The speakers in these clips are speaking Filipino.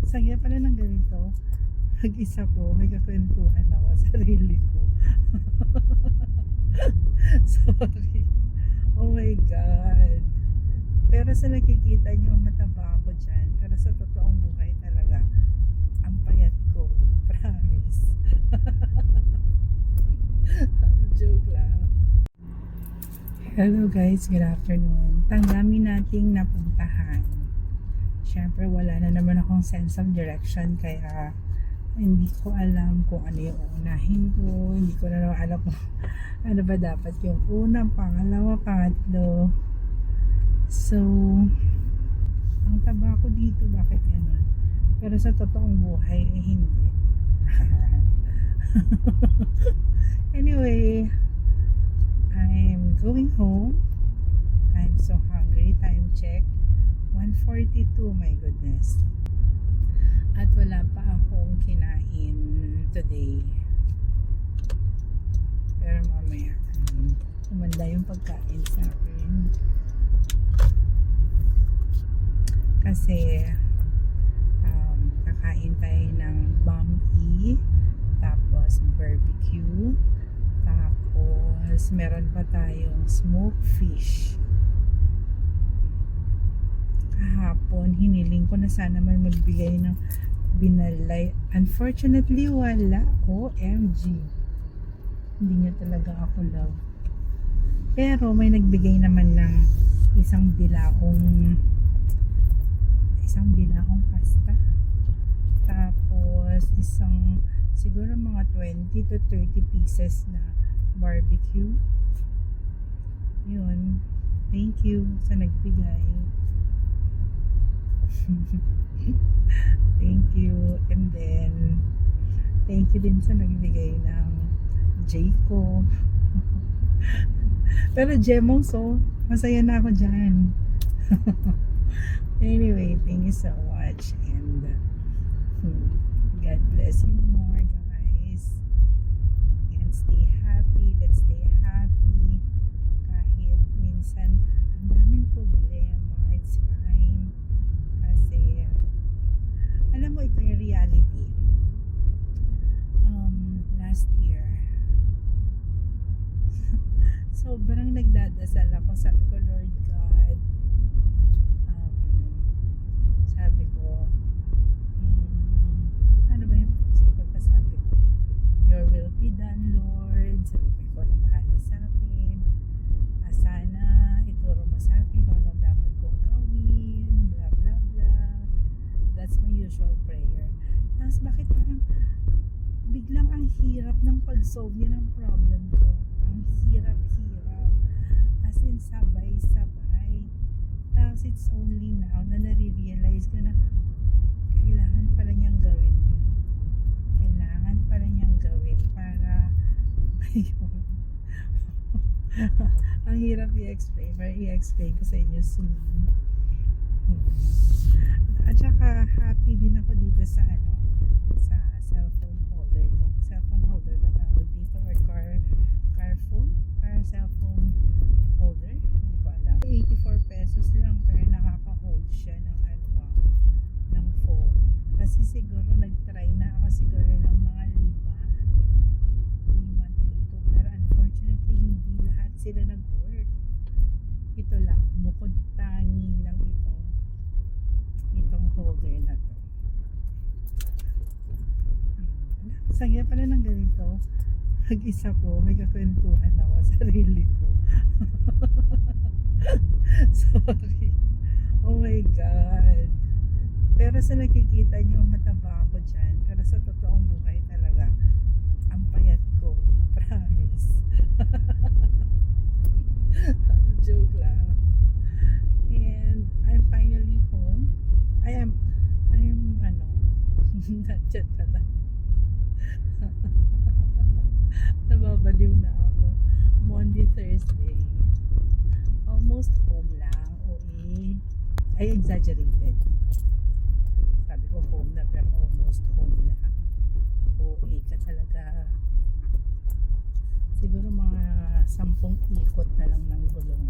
Saya pala ng ganito. Mag-isa ko, may kakwentuhan ako sa sarili ko. Sorry. Oh my God. Pero sa nakikita nyo, mataba ako dyan. Pero sa totoong buhay talaga, ang payat ko. Promise. Joke lang. Hello guys, good afternoon. Tanggamin nating napuntahan. Siyempre wala na naman akong sense of direction, kaya hindi ko alam kung ano yung uunahin ko. Hindi ko na naman alam kung ano ba dapat yung una, pangalawa, pangatlo. So, ang taba ko dito, bakit gano'n? Pero sa totoong buhay, eh hindi. Anyway, I'm going home. I'm so hungry. Time check, 1:42, my goodness. At wala pa akong kinain today. Pero mamaya, umanda yung pagkain sa akin. Kasi, kakain tayo ng bam-e, tapos barbecue, tapos meron pa tayong smoked fish. Kahapon hiniling ko na sana may magbigay ng binalay. Unfortunately wala. OMG, hindi niya talaga ako love. Pero may nagbigay naman ng isang bilaong pasta, tapos isang siguro mga 20 to 30 pieces na barbecue. Yun, thank you sa nagbigay. Thank you. And then thank you din sa nagbigay ng Jayco. Pero Jemong, so masaya na ako dyan. Anyway, thank you so much, and God bless you more, guys, and stay happy. Let's stay happy kahit minsan ang daming problema. It's fine kasi alam mo, ito yung reality. Last year sobrang nagdadasal ako. Sabi ko, Lord God, sabi ko, ano ba yung pagkasabi ko? Your will be done, Lord. Sabi ko, ikaw na bahala sa akin. Sana ituro mo sa akin kung anong dapat kong gawin, blah blah blah. That's my usual prayer. Tapos bakit parang biglang ang hirap ng pag-solve yun ang problem ko. Ang hirap-hirap. As in, sabay-sabay. Tapos it's only now na nare-realize ko na kailangan pala niyang gawin yun. Kailangan pala niyang gawin para ngayon. Ang hirap i-explain, pero i-explain ko sa inyo soon. At saka happy din ako dito sa sa cellphone holder ko. Cellphone holder ba tawag dito, or car cellphone holder? Hindi ko alam. 84 pesos lang, pero nakaka-hold siya ng ng phone. Kasi siguro nag-try na ako siguro ng mga lima dito, pero unfortunately hindi lahat sila nag-work. Ito lang, bukod tangi lang itong holder na to. Saya pala ng ganito. Mag-isa ko, may kakwentuhan ako sa sarili ko. Sorry. Oh my God. Pero sa nakikita nyo, mataba ako dyan. Pero sa totoong buhay talaga, ang payat ko. Promise. Joke lang. And I'm finally home. I am nandyan pala. Nababaliw na ako. Monday, Thursday. Almost home lang. I exaggerated. Sabi ko home na, pero almost home lang. Ka talaga. Siguro mga 10 ikot na lang ng gulong.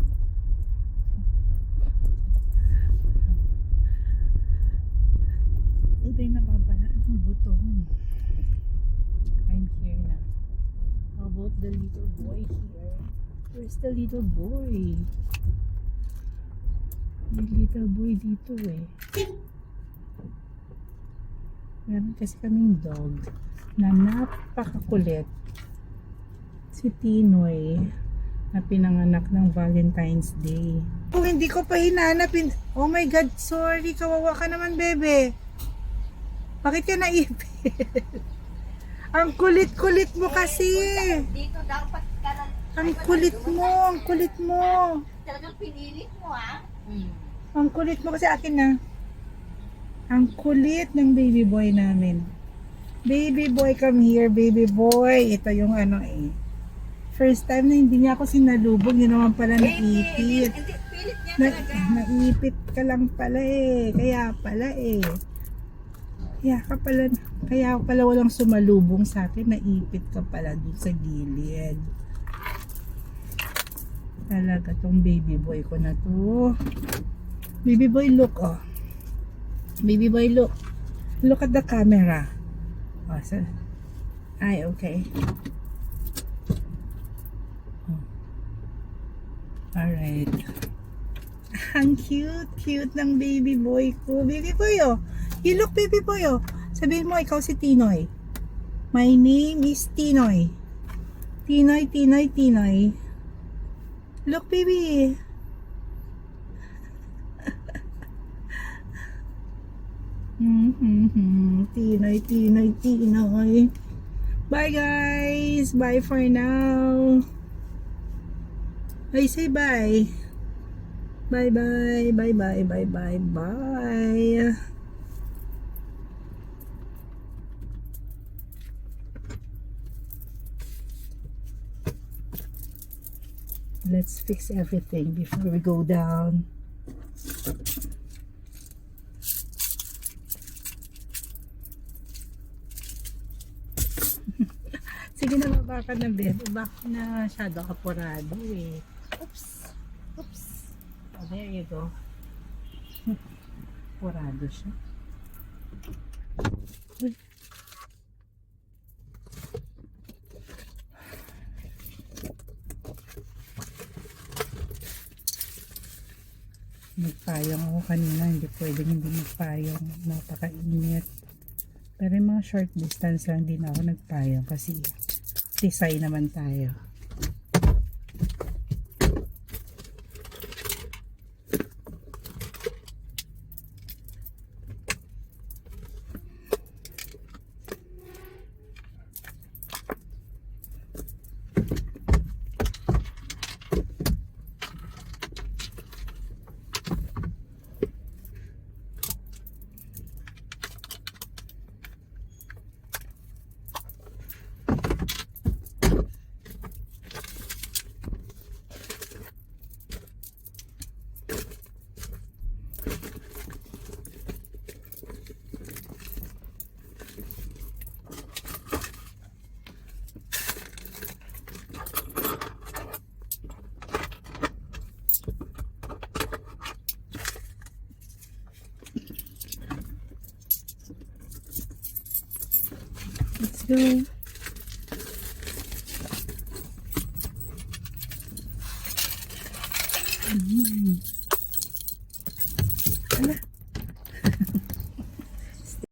tayo nababala ng gutom. I'm here na. How about the little boy here? Where's the little boy? May little boy dito eh. Meron kasi kaming dog na napakakulit. Si Tinoy na pinanganak ng Valentine's Day. Kung hindi ko pa hinanapin, oh my God, sorry, kawawa ka naman, bebe. Bakit ka naipit? Ang kulit-kulit mo kasi. Dito dapat ka na. Ang kulit mo, ang kulit mo. Talagang pinilit mo, ha? Ang kulit mo kasi akin na. Ang kulit ng baby boy namin. Baby boy, come here, baby boy. Ito yung ano eh. First time na hindi niya ako sinalubog, yun naman pala naipit. Hindi, pilit niya talaga. Naipit ka lang pala eh. Kaya pala eh. Kaya pala walang sumalubong sa akin. Naipit ka pala dun sa gilid. Talaga tong baby boy ko na to. Baby boy, look oh. Baby boy, look. Look at the camera. Oh, so, ay, okay. Alright. Ang cute ng baby boy ko. Baby boy, oh. You look, baby boy, oh. Sabihin mo, ikaw si Tinoy. My name is Tinoy. Tinoy. Look, baby. Tinoy. Bye, guys. Bye for now. I say bye. Bye. Let's fix everything before we go down. Sige na, baba ka na, bebe. Baka na masyado apurado eh. Oops. Oh, there you go. Apurado siya. Uy. Nagpayong ako kanina, hindi pwedeng hindi magpayong, napakainit. Pero yung mga short distance lang din ako nagpayong kasi tisay naman tayo. Let's go.